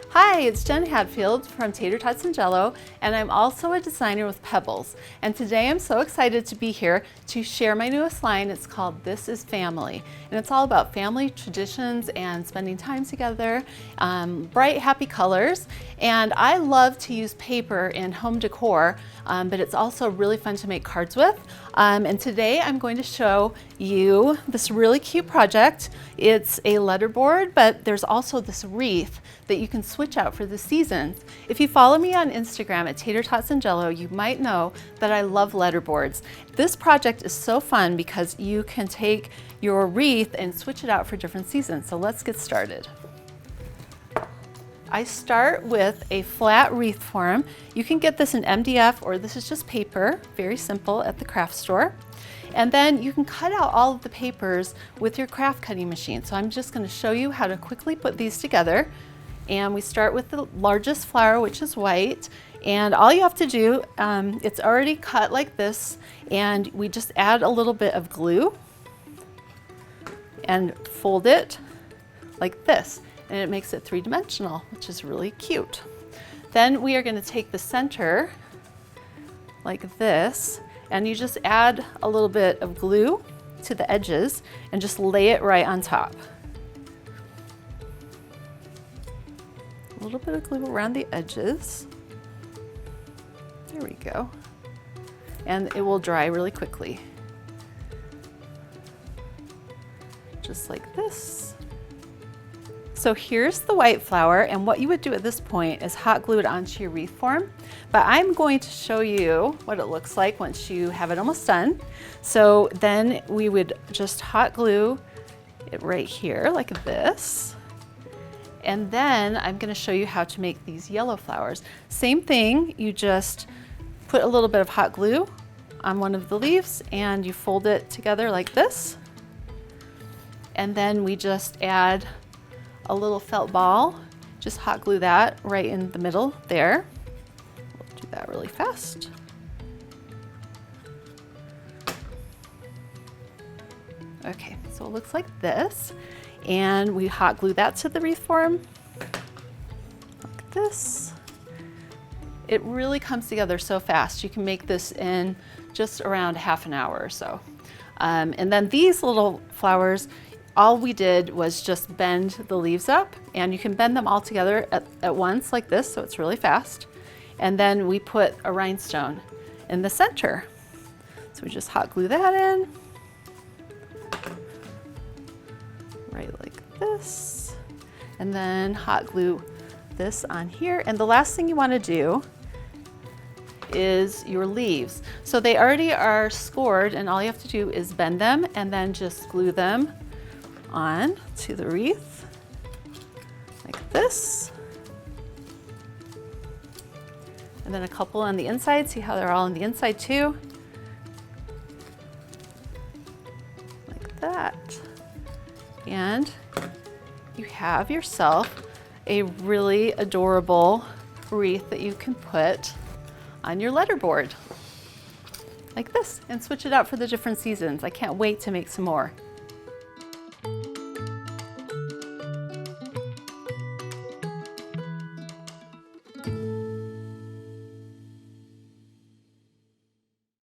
Hi, it's Jen Hadfield from Tater Tots and Jello, and I'm also a designer with Pebbles. And today I'm so excited to be here to share my newest line. It's called This is Family, and it's all about family traditions and spending time together, bright, happy colors. And I love to use paper in home decor, but it's also really fun to make cards with. And today I'm going to show you this really cute project. It's a letterboard, but there's also this wreath that you can switch out for the seasons. If you follow me on Instagram at Tater Tots and Jello, you might know that I love letterboards. This project is so fun because you can take your wreath and switch it out for different seasons. So let's get started. I start with a flat wreath form. You can get this in MDF or this is just paper, very simple, at the craft store. And then you can cut out all of the papers with your craft cutting machine. So I'm just going to show you how to quickly put these together. And we start with the largest flower, which is white. And all you have to do, it's already cut like this, and we just add a little bit of glue and fold it like this. And it makes it three-dimensional, which is really cute. Then we are going to take the center like this, and you just add a little bit of glue to the edges and just lay it right on top. A little bit of glue around the edges. There we go. And it will dry really quickly. Just like this. So here's the white flower, and what you would do at this point is hot glue it onto your wreath form. But I'm going to show you what it looks like once you have it almost done. So then we would just hot glue it right here like this. And then I'm going to show you how to make these yellow flowers. Same thing, you just put a little bit of hot glue on one of the leaves and you fold it together like this. And then we just add a little felt ball, just hot glue that right in the middle there. We'll do that really fast. Okay, so it looks like this. And we hot glue that to the wreath form, like this. It really comes together so fast. You can make this in just around half an hour or so. And then these little flowers, all we did was just bend the leaves up, and you can bend them all together at once like this, so it's really fast. And then we put a rhinestone in the center. So we just hot glue that in. Right like this, and then hot glue this on here. And the last thing you want to do is your leaves. So they already are scored, and all you have to do is bend them and then just glue them on to the wreath like this. And then a couple on the inside. See how they're all on the inside too? Like that. And you have yourself a really adorable wreath that you can put on your letterboard like this and switch it out for the different seasons. I can't wait to make some more.